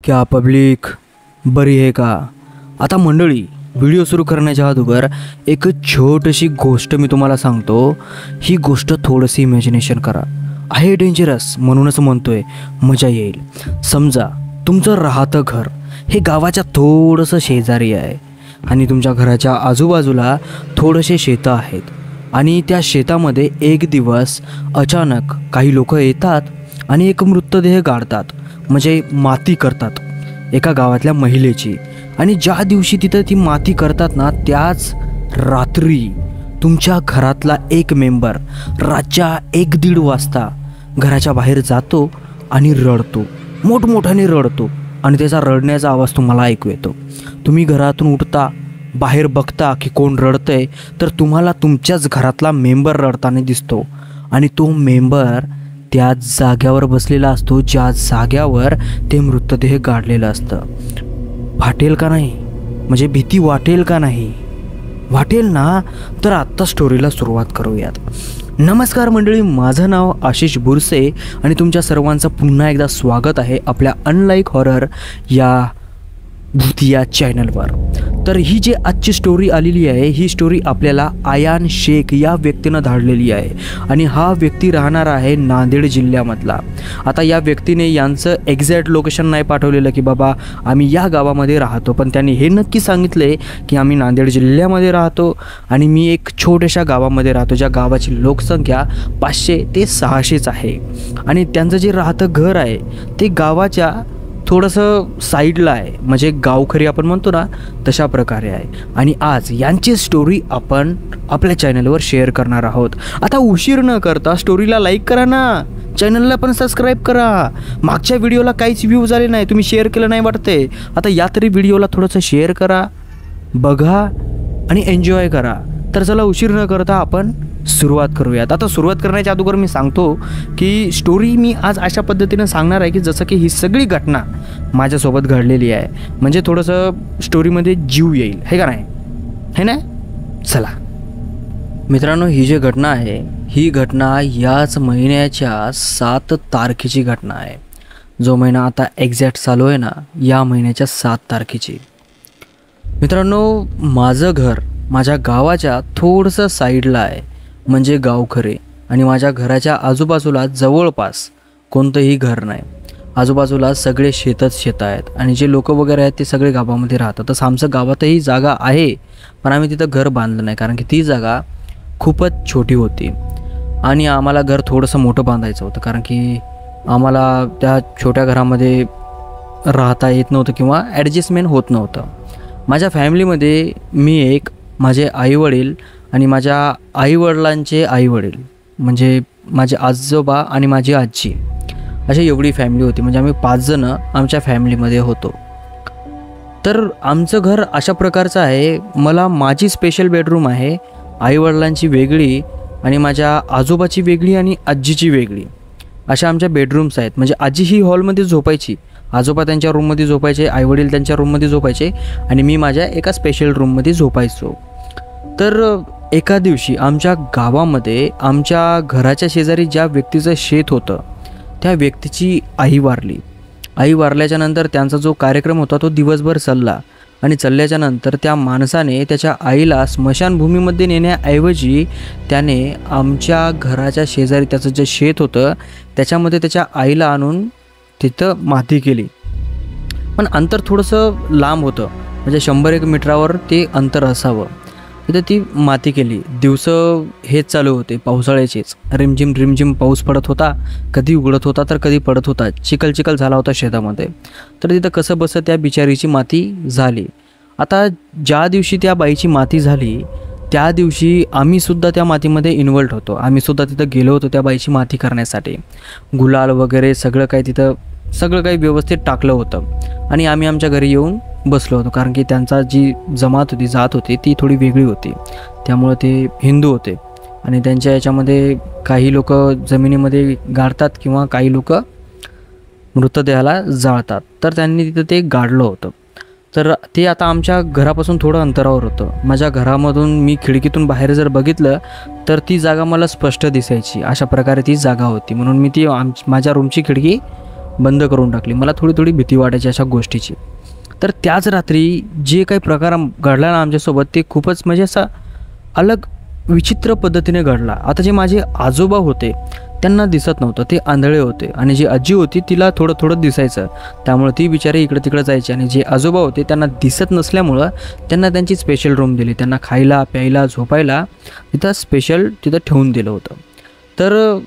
क्या पब्लिक बरी आहे का? आता मंडळी, व्हिडिओ सुरू करण्याच्या अगोदर एक छोटीशी गोष्ट मी तुम्हाला सांगतो. ही गोष्ट थोडीशी इमॅजिनेशन करा. आहे डेंजरस म्हणूनच म्हणतोय, मजा येईल. समजा तुमचं राहतं घर हे गावाच्या थोडंसं शेजारी आहे आणि तुमच्या घराच्या आजूबाजूला थोडेसे शेतं आहेत आणि त्या शेतामध्ये एक दिवस अचानक काही लोक येतात आणि एक मृतदेह गाडतात, म्हणजे माती करतात एका गावातल्या महिलेची. आणि ज्या दिवशी तिथं ती माती करतात ना, त्याच रात्री तुमच्या घरातला एक मेंबर रातच्या 1-1:30 वाजता घराच्या बाहेर जातो आणि रडतो, मोठमोठ्याने रडतो आणि त्याचा रडण्याचा आवाज तुम्हाला ऐकू येतो. तुम्ही घरातून उठता, बाहेर बघता की कोण रडतंय, तर तुम्हाला तुमच्याच घरातला मेंबर रडताना दिसतो. आणि तो मेंबर त्या जाग्यावर बसलेला असतो ज्या जाग्यावर ते मृतदेह गाडलेलं असतं. फाटेल का नाही? म्हणजे भीती वाटेल का नाही? वाटेल ना? तर आत्ता स्टोरीला सुरुवात करूयात. नमस्कार मंडळी, माझं नाव आशिष बुरसे आणि तुमच्या सर्वांचं पुन्हा एकदा स्वागत आहे आपल्या अनलाईक हॉरर या भूतिया चॅनलवर. तर ही जी आजची स्टोरी आलेली आहे, ही स्टोरी आपल्याला आयान शेख या व्यक्तीनं धाडलेली आहे आणि हा व्यक्ती राहणार आहे नांदेड जिल्ह्यामधला. आता या व्यक्तीने यांचं एक्झॅक्ट लोकेशन नाही पाठवलेलं की बाबा आम्ही या गावामध्ये राहतो, पण त्यांनी हे नक्की सांगितले की आम्ही नांदेड जिल्ह्यामध्ये राहतो आणि मी एक छोट्याशा गावामध्ये राहतो, ज्या गावाची लोकसंख्या 500 ते 600च आहे. आणि त्यांचं जे राहतं घर आहे ते गावाच्या थोडंसं साईडला आहे, म्हणजे गावखरी आपण म्हणतो ना तशा प्रकारे आहे. आणि आज यांची स्टोरी आपण आपल्या चॅनलवर शेअर करणार आहोत. आता उशीर न करता स्टोरीला लाईक करा ना, चॅनलला पण सबस्क्राईब करा. मागच्या व्हिडिओला काहीच व्ह्यूज आले नाही, तुम्ही शेअर केलं नाही वाटते. आता या तरी व्हिडिओला थोडंसं शेअर करा, बघा आणि एन्जॉय करा. तर चला उशीर न करता आपण सुरुवात करूयात. आता सुरुवात करण्याच्या अगोदर मी सांगतो की स्टोरी मी आज अशा पद्धतीनं सांगणार आहे की जसं की ही सगळी घटना माझ्यासोबत घडलेली आहे, म्हणजे थोडंसं स्टोरीमध्ये जीव येईल, हे का नाही? हे ना? चला मित्रांनो, ही जी घटना आहे ही घटना याच महिन्याच्या 7 तारखेची घटना आहे. जो महिना आता एक्झॅक्ट चालू आहे ना, या महिन्याच्या 7 तारखेची. मित्रांनो, माझं घर माझ्या गावाच्या थोडंसं साईडला आहे, म्हणजे गावखरे. आणि माझ्या घराच्या आजूबाजूला जवळपास कोणतंही घर नाही. आजूबाजूला सगळे शेतं आहेत आणि जे लोक वगैरे आहेत ते सगळे गावामध्ये राहतात. तसं आमचं गावातही जागा आहे, पण आम्ही तिथं घर बांधलं नाही कारण की ती जागा खूपच छोटी होती आणि आम्हाला घर थोडंसं मोठं बांधायचं होतं, कारण की आम्हाला त्या छोट्या घरामध्ये राहता येत नव्हतं किंवा ॲडजस्टमेंट होत नव्हतं. माझ्या फॅमिलीमध्ये मी एक, माझे आईवडील आणि माझ्या आईवडिलांचे आईवडील, म्हणजे माझे आजोबा आणि माझी आजी, अशी एवढी फॅमिली होती. म्हणजे आम्ही 5 जणं आमच्या फॅमिलीमध्ये होतो. तर आमचं घर अशा प्रकारचं आहे, मला माझी स्पेशल बेडरूम आहे, आईवडिलांची वेगळी आणि माझ्या आजोबाची वेगळी आणि आजीची वेगळी, अशा आमच्या बेडरूम्स आहेत. म्हणजे आजी ही हॉलमध्ये झोपायची, आजोबा त्यांच्या रूममध्ये झोपायचे, आईवडील त्यांच्या रूममध्ये झोपायचे आणि मी माझ्या एका स्पेशल रूममध्ये झोपायचो. तर एका दिवशी आमच्या गावामध्ये आमच्या घराच्या शेजारी ज्या व्यक्तीचं शेत होतं त्या व्यक्तीची आई वारली. आई वारल्याच्या नंतर त्यांचा जो कार्यक्रम होता तो दिवसभर चालला आणि चालल्याच्या नंतर त्या माणसाने त्याच्या आईला स्मशानभूमीमध्ये नेण्याऐवजी त्याने आमच्या घराच्या शेजारी त्याचं जे शेत होतं त्याच्यामध्ये त्याच्या आईला आणून तिथं माती केली. पण अंतर थोडंसं लांब होतं, म्हणजे 100-1 मीटरावर ते अंतर असावं. तिथं ती माती केली. दिवसं हेच चालू होते, पावसाळ्याचेच. रिमझिम पाऊस पडत होता, कधी उघडत होता तर कधी पडत होता. चिखल झाला होता शेतामध्ये. तर तिथं कसं बसं त्या बिचारीची माती झाली. आता ज्या दिवशी त्या बाईची माती झाली त्या दिवशी आम्हीसुद्धा त्या मातीमध्ये इन्व्हॉल्व्ड होतो. आम्हीसुद्धा तिथं गेलो होतो त्या बाईची माती करण्यासाठी. गुलाल वगैरे सगळं काही तिथं सगळं काही व्यवस्थित टाकलं होतं आणि आम्ही आमच्या घरी येऊन बसलो होतो, कारण की त्यांचा जी जमात होती, जात होती, ती थोडी वेगळी होती. त्यामुळे ते हिंदू होते आणि त्यांच्या याच्यामध्ये काही लोक जमिनीमध्ये गाडतात किंवा काही लोक मृतदेहाला जाळतात. तर त्यांनी तिथं ते गाडलं होतं. तर ते आता आमच्या घरापासून थोडं अंतरावर होतं. माझ्या घरामधून मी खिडकीतून बाहेर जर बघितलं तर ती जागा मला स्पष्ट दिसायची. अशा प्रकारे ती जागा होती, म्हणून मी ती माझ्या रूमची खिडकी बंद करून टाकली. मला थोडी थोडी भीती वाटायची अशा गोष्टीची. तर त्याच रात्री जे काही प्रकार घडला ना आमच्यासोबत ते खूपच म्हणजे असा अलग विचित्र पद्धतीने घडला. आता जे माझे आजोबा होते त्यांना दिसत नव्हतं, ते आंधळे होते. आणि जी आजी होती तिला थोडं थोडं दिसायचं, त्यामुळे ती बिचारी इकडे तिकडे जायची. आणि जे आजोबा होते त्यांना दिसत नसल्यामुळं त्यांना त्यांची स्पेशल रूम दिली. त्यांना खायला प्यायला झोपायला तिथं स्पेशल तिथं ठेवून दिलं होतं. तर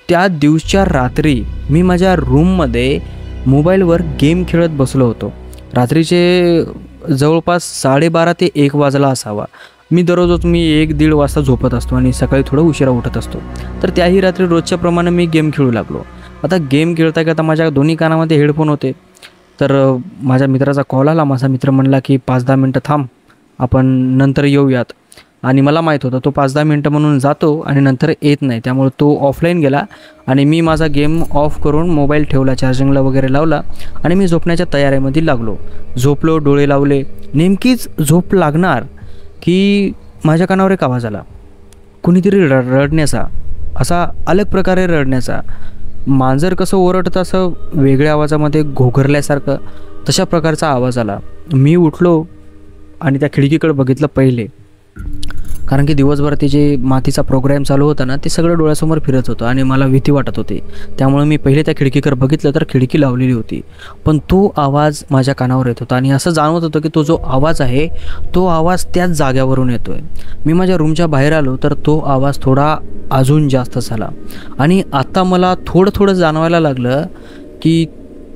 त्या दिवसच्या रात्री मी माझ्या रूममध्ये मोबाईलवर गेम खेळत बसलो होतो. रात्रीचे जवळपास 12:30 ते 1 वाजला असावा. मी दररोज मी 1-1:30 वाजता झोपत असतो आणि सकाळी थोडं उशिरा उठत असतो. तर त्याही रात्री रोजच्या प्रमाणे मी गेम खेळू लागलो. आता गेम खेळता खेळता माझ्या दोन्ही कानामध्ये हेडफोन होते. तर माझ्या मित्राचा कॉल आला. माझा मित्र म्हणला की 5-10 मिनटं थांब, आपण नंतर येऊयात. आणि मला माहीत होतं तो 5-10 मिनटं म्हणून जातो आणि नंतर येत नाही, त्यामुळे तो ऑफलाईन गेला. आणि मी माझा गेम ऑफ करून मोबाईल ठेवला, चार्जिंगला वगैरे लावला आणि मी झोपण्याच्या तयारीमध्ये लागलो. झोपलो, डोळे लावले. नेमकीच झोप लागणार की माझ्या कानावर एक आवाज आला, कुणीतरी रडण्याचा, असा अलग प्रकारे रडण्याचा. मांजर कसं ओरडतं असं वेगळ्या आवाजामध्ये घोघरल्यासारखं तशा प्रकारचा आवाज आला. मी उठलो आणि त्या खिडकीकडे बघितलं पहिले, कारण की दिवसभर ते जे मातीचा प्रोग्रॅम चालू होता ना ते सगळं डोळ्यासमोर फिरत होतं आणि मला भीती वाटत होती. त्यामुळे मी पहिले त्या खिडकीकडे बघितलं तर खिडकी लावलेली होती, पण तो आवाज माझ्या कानावर येत होता. आणि असं जाणवत होतं की तो जो आवाज आहे तो आवाज त्याच जाग्यावरून येतो आहे. मी माझ्या रूमच्या बाहेर आलो तर तो आवाज थोडा अजून जास्त झाला. आणि आता मला थोडं जाणवायला लागलं की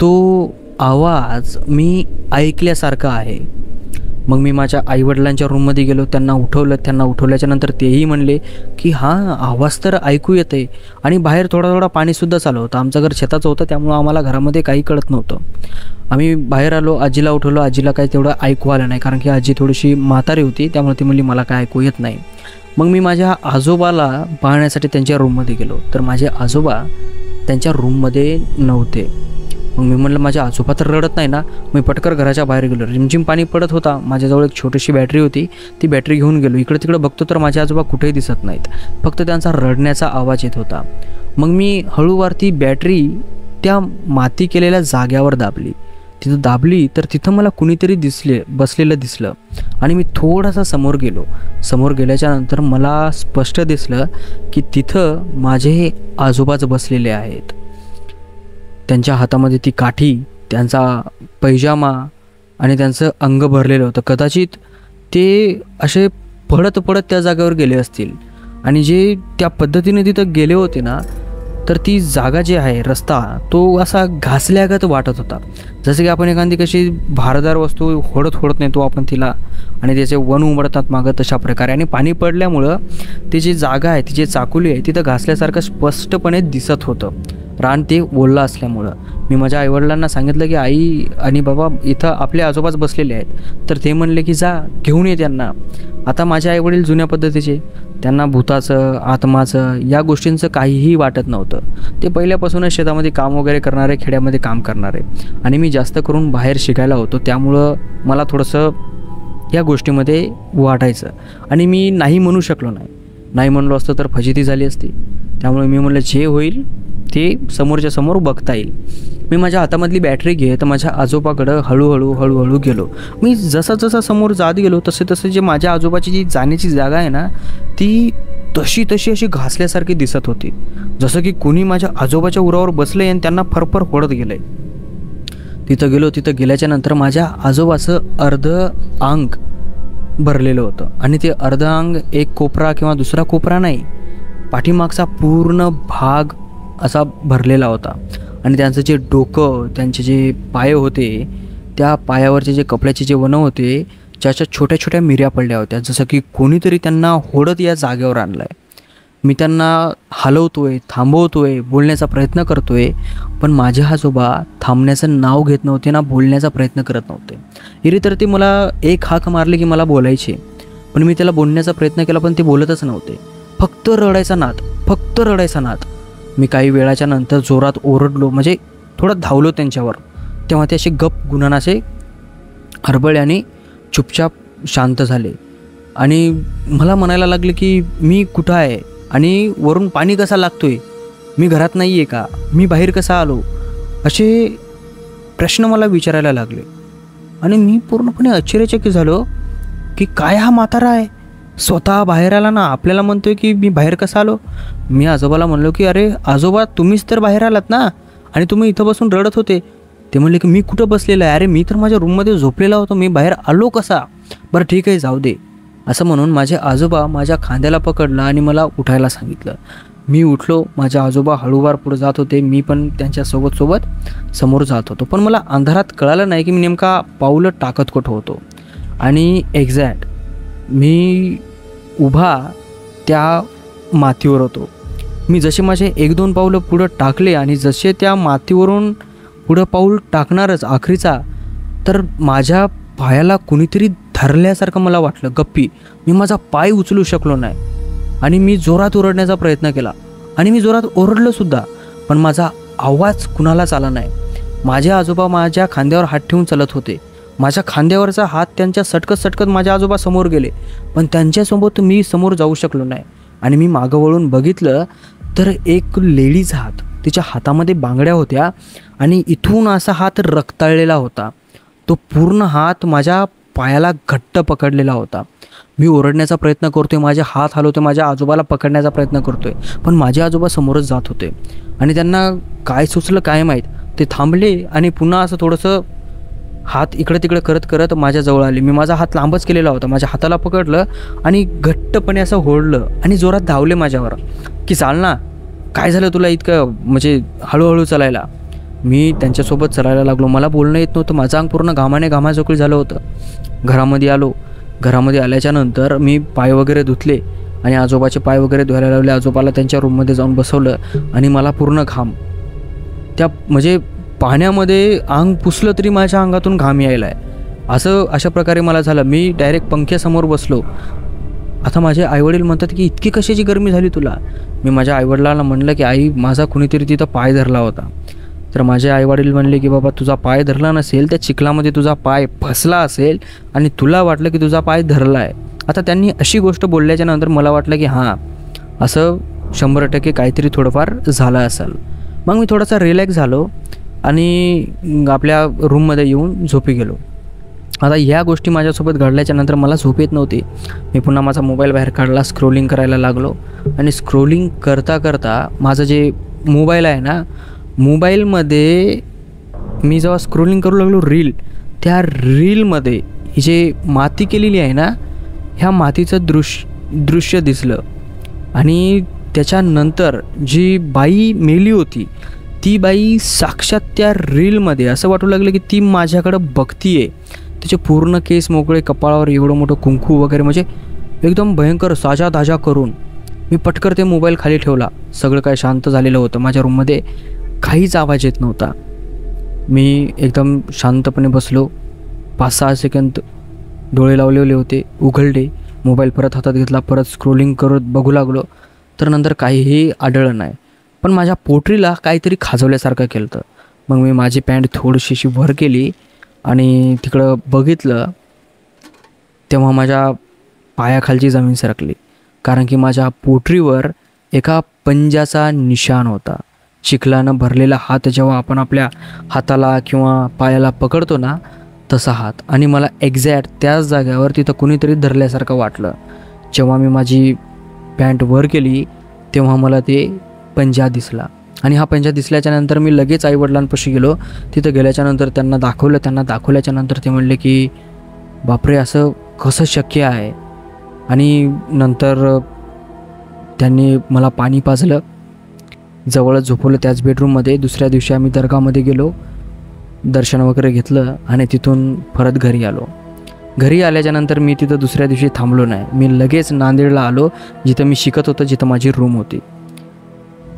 तो आवाज मी ऐकल्यासारखा आहे. मग मी माझ्या आईवडिलांच्या रूममध्ये गेलो, त्यांना उठवल्याच्या नंतर तेही म्हणले की हां, आवाज तर ऐकू येते. आणि बाहेर थोडा पाणीसुद्धा चालू होतं. आमचं घर शेताचं होतं, त्यामुळं आम्हाला घरामध्ये काही कळत नव्हतं. आम्ही बाहेर आलो, आजीला उठवलं. आजीला काही तेवढं ऐकू आलं नाही, कारण की आजी थोडीशी म्हातारी होती, त्यामुळे ती म्हणली मला काय ऐकू येत नाही. मग मी माझ्या आजोबाला पाहण्यासाठी त्यांच्या रूममध्ये गेलो, तर माझे आजोबा त्यांच्या रूममध्ये नव्हते. मग मी म्हणलं माझे आजोबा तर रडत नाही ना. मी पटकन घराच्या बाहेर गेलो. रिमझिम पाणी पडत होता. माझ्याजवळ एक छोटीशी बॅटरी होती, ती बॅटरी घेऊन गेलो. इकडे तिकडे बघतो तर माझे आजोबा कुठेही दिसत नाहीत, फक्त त्यांचा रडण्याचा आवाज येत होता. मग मी हळूवार ती बॅटरी त्या माती केलेल्या जाग्यावर दाबली तर तिथं मला कुणीतरी बसलेलं दिसलं. आणि मी थोडासा समोर गेलो. समोर गेल्याच्या नंतर मला स्पष्ट दिसलं की तिथं माझे आजोबाच बसलेले आहेत. त्यांच्या हातामध्ये ती काठी, त्यांचा पैजामा आणि त्यांचं अंग भरलेलं होतं. कदाचित ते असे पडत त्या जागेवर गेले असतील. आणि जे त्या पद्धतीने तिथं गेले होते ना, तर ती जागा जी आहे, रस्ता तो असा घासल्यागत वाटत होता. जसं की आपण एखादी कशी भारदार वस्तू होडत नेतो आपण तिला, आणि त्याचे वन उमडतात मागं, तशा प्रकारे. आणि पाणी पडल्यामुळं ती जी जागा आहे, ती जी चाकुली आहे, तिथं घासल्यासारखं स्पष्टपणे दिसत होतं, रान ते ओललं असल्यामुळं. मी माझ्या आईवडिलांना सांगितलं की आई आणि बाबा, इथं आपले आजोबाच बसलेले आहेत. तर ते म्हणले की जा घेऊन ये त्यांना. आता माझे आईवडील जुन्या पद्धतीचे, त्यांना भूताचं, आत्माचं या गोष्टींचं काहीही वाटत नव्हतं. ते पहिल्यापासूनच शेतामध्ये काम वगैरे करणारे, खेड्यामध्ये काम करणारे. आणि मी जास्त करून बाहेर शिकायला होतो, त्यामुळं मला थोडंसं या गोष्टीमध्ये वाटायचं. आणि मी नाही म्हणू शकलो नाही म्हणलो असतं तर फजिती झाली असती. त्यामुळे मी म्हणलं जे होईल ते समोरच्या समोर बघता येईल. मी माझ्या हातामधली बॅटरी घेत माझ्या आजोबाकडं हळूहळू गेलो. मी जसा समोर जात गेलो तसे जे माझ्या आजोबाची जी जाण्याची जागा आहे ना, ती तशी अशी घासल्यासारखी दिसत होती, जसं की कोणी माझ्या आजोबाच्या उरावर बसले आणि त्यांना फरफर फोडत गेलंय. तिथं गेल्याच्या नंतर माझ्या आजोबाचं अर्ध अंग भरलेलं होतं. आणि ते अर्ध अंग एक कोपरा किंवा दुसरा कोपरा नाही, पाठीमागचा पूर्ण भाग असा भरलेला होता. आणि त्यांचं जे डोकं, त्यांचे जे पाय होते, त्या पायावरचे जे कपड्याचे जे वणं होते, ज्याच्या छोट्या मिऱ्या पडल्या होत्या, जसं की कोणीतरी त्यांना होडत या जागेवर आणलं आहे. मी त्यांना हलवतोय, थांबवतोय, बोलण्याचा प्रयत्न करतोय, पण माझे आजोबा थांबण्याचं नाव घेत नव्हते ना बोलण्याचा प्रयत्न करत नव्हते. इरी तर ते मला एक हाक मारले की मला बोलायचे, पण मी त्याला बोलण्याचा प्रयत्न केला, पण ते बोलतच नव्हते. फक्त रडायचा नाद. मी काही वेळाच्या नंतर जोरात ओरडलो, म्हणजे थोडं धावलो त्यांच्यावर. तेव्हा ते असे गप गुणान असे हरबळ्याने चुपचाप शांत झाले. आणि मला म्हणायला लागले की मी कुठं आहे आणि वरून पाणी कसा लागतोय, मी घरात नाही आहे का, मी बाहेर कसा आलो. असे प्रश्न मला विचारायला लागले आणि मी पूर्णपणे आश्चर्यचकित झालो की काय हा म्हातारा आहे, स्वतः बाहेर आला ना, आपल्याला म्हणतोय की मी बाहेर कसा आलो. मी आजोबाला म्हणलो की अरे आजोबा तुम्हीच तर बाहेर आलात ना आणि तुम्ही इथं बसून रडत होते. ते म्हणले की मी कुठं बसलेलं आहे, अरे मी तर माझ्या रूममध्ये झोपलेला होतो, मी बाहेर आलो कसा. बरं ठीक आहे जाऊ दे असं म्हणून माझे आजोबा माझ्या खांद्याला पकडलं आणि मला उठायला सांगितलं. मी उठलो. माझे आजोबा हळूवार पुढे जात होते, मी पण त्यांच्या सोबत समोर जात होतो. पण मला अंधारात कळालं नाही की मी नेमका पाऊलं टाकत कुठं होतो. आणि एक्झॅक्ट मी उभा त्या मातीवर होतो. मी जसे माझे 1-2 पावलं पुढं टाकले आणि जसे त्या मातीवरून पुढं पाऊल टाकणारच आखरीचा, तर माझ्या पायाला कुणीतरी धरल्यासारखं मला वाटलं. गप्पी मी माझा पाय उचलू शकलो नाही आणि मी जोरात ओरडण्याचा प्रयत्न केला आणि मी जोरात ओरडलोसुद्धा, पण माझा आवाज कुणालाच आला नाही. माझे आजोबा माझ्या खांद्यावर हात ठेवून चालत होते. माझ्या खांद्यावरचा हात त्यांच्या सटकत माझे आजोबा समोर गेले, पण त्यांच्यासोबत मी समोर जाऊ शकलो नाही. आणि मी मागं वळून बघितलं तर एक लेडीचा हात, तिच्या हातामध्ये बांगड्या होत्या आणि इथून असा हात रक्ताळलेला होता. तो पूर्ण हात माझ्या पायाला घट्ट पकडलेला होता. मी ओरडण्याचा प्रयत्न करतोय, माझे हात हलवतोय, माझ्या आजोबाला पकडण्याचा प्रयत्न करतोय, पण माझे आजोबा समोरच जात होते. आणि त्यांना काय सुचलं काय माहीत, ते थांबले आणि पुन्हा असं थोडंसं हात इकडे तिकडे करत माझ्याजवळ आले. मी माझा हात लांबच केलेला होता, माझ्या हाताला पकडलं आणि घट्टपणे असं ओढलं आणि जोरात धावले माझ्यावर की चाल ना, काय झालं तुला इतकं, म्हणजे हळूहळू चालायला. मी त्यांच्यासोबत चालायला लागलो. मला बोलणं येत नव्हतं, माझं अंग पूर्ण घामाझोकळी झालं होतं. घरामध्ये आलो. घरामध्ये आल्याच्यानंतर मी पाय वगैरे धुतले आणि आजोबाचे पाय वगैरे धुवायला लावले. आजोबाला त्यांच्या रूममध्ये जाऊन बसवलं आणि मला पूर्ण घाम, त्या म्हणजे पाण्यामध्ये अंग पुसलं तरी माझ्या अंगातून घाम यायला आहे. अशा प्रकारे मला झालं. मी डायरेक्ट पंख्यासमोर बसलो. आता माझे आईवडील म्हणतात की इतकी कशाची गरमी झाली तुला. मी माझ्या आईवडिलांना म्हणलं की आई माझा कुणीतरी तिथं पाय धरला होता. तर माझे आईवडील म्हणले की बाबा तुझा पाय धरला नसेल, त्या चिखलामध्ये तुझा पाय फसला असेल आणि तुला वाटलं की तुझा पाय धरला आहे. आता त्यांनी अशी गोष्ट बोलल्याच्या नंतर मला वाटलं की हां असं 100% काहीतरी थोडंफार झालं असेल. मग मी थोडासा रिलॅक्स झालो आणि आपल्या रूममध्ये येऊन झोपी गेलो. आता ह्या गोष्टी माझ्यासोबत घडल्याच्या नंतर मला झोप येत नव्हती. मी पुन्हा माझा मोबाईल बाहेर काढला, स्क्रोलिंग करायला लागलो आणि स्क्रोलिंग करता माझं जे मोबाईल आहे ना, मोबाईलमध्ये मी जेव्हा स्क्रोलिंग करू लागलो त्या रीलमध्ये ही जे माती केलेली आहे ना, ह्या मातीचं दृश्य दिसलं. आणि त्याच्यानंतर जी बाई मेली होती ती बाई साक्षात त्या रीलमध्ये असं वाटू लागलं की ती माझ्याकडं बघतीये. तिचे पूर्ण केस मोकळे, कपाळावर एवढं मोठं कुंकू वगैरे, म्हणजे एकदम भयंकर साजा करून मी पटकन ते मोबाईल खाली ठेवला. सगळं काय शांत झालेलं होतं. माझ्या रूममध्ये काहीच आवाज येत नव्हता. मी एकदम शांतपणे बसलो. 5-6 सेकंद डोळे लावलेले होते, उघडले, मोबाईल परत हातात घेतला, परत स्क्रोलिंग करत बघू लागलो. तर नंतर काहीही आढळलं नाही, पण माझ्या पोटरीला काहीतरी खाजवल्यासारखं केलं होतं. मग मी माझी पॅन्ट थोडीशी वर केली आणि तिकडं बघितलं, तेव्हा माझ्या पायाखालची जमीन सरकली, कारण की माझ्या पोटरीवर एका पंजाचा निशाण होता. चिखलानं भरलेला हात जेव्हा आपण आपल्या हाताला किंवा पायाला पकडतो ना, तसा हात. आणि मला एक्झॅक्ट त्याच जागेवर तिथं कुणीतरी धरल्यासारखं वाटलं. जेव्हा मी माझी पॅन्ट वर केली तेव्हा मला ते पंजा दिसला. आणि हा पंजा दिसल्याच्यानंतर मी लगेच आईवडिलांपाशी गेलो. तिथं गेल्याच्यानंतर त्यांना दाखवल्याच्यानंतर ते म्हणले की बापरे, असं कसं शक्य आहे. आणि नंतर त्यांनी मला पाणी पाजलं, जवळच झोपवलं त्याच बेडरूममध्ये. दुसऱ्या दिवशी आम्ही दर्गामध्ये गेलो, दर्शन वगैरे घेतलं आणि तिथून परत घरी आलो. घरी आल्याच्यानंतर मी तिथं दुसऱ्या दिवशी थांबलो नाही. मी लगेच नांदेडला आलो, जिथं मी शिकत होतो, जिथं माझी रूम होती.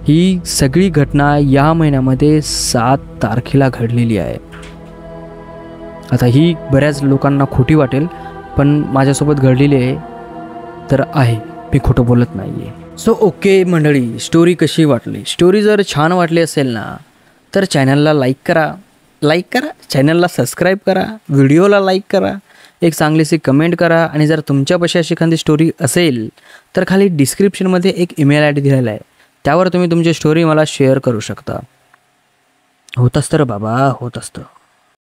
ही सगळी घटना या महिन्यामध्ये 7 तारखेला घडलेली आहे. आता ही बऱ्याच लोकांना खोटी वाटेल, पण माझ्यासोबत घडलेली आहे तर आहे, मी खोटं बोलत नाही आहे. सो ओके मंडळी, स्टोरी कशी वाटली? स्टोरी जर छान वाटली असेल ना तर चॅनलला लाईक करा, चॅनलला सबस्क्राईब करा, व्हिडिओला लाईक करा, एक चांगलीशी कमेंट करा. आणि जर तुमच्यापाशी अशी एखादी स्टोरी असेल तर खाली डिस्क्रिप्शनमध्ये एक ईमेल ID दिलेला आहे, त्यावर तुम्ही तुमची स्टोरी मला शेअर करू शकता. होत असतं रे बाबा, होत असतं.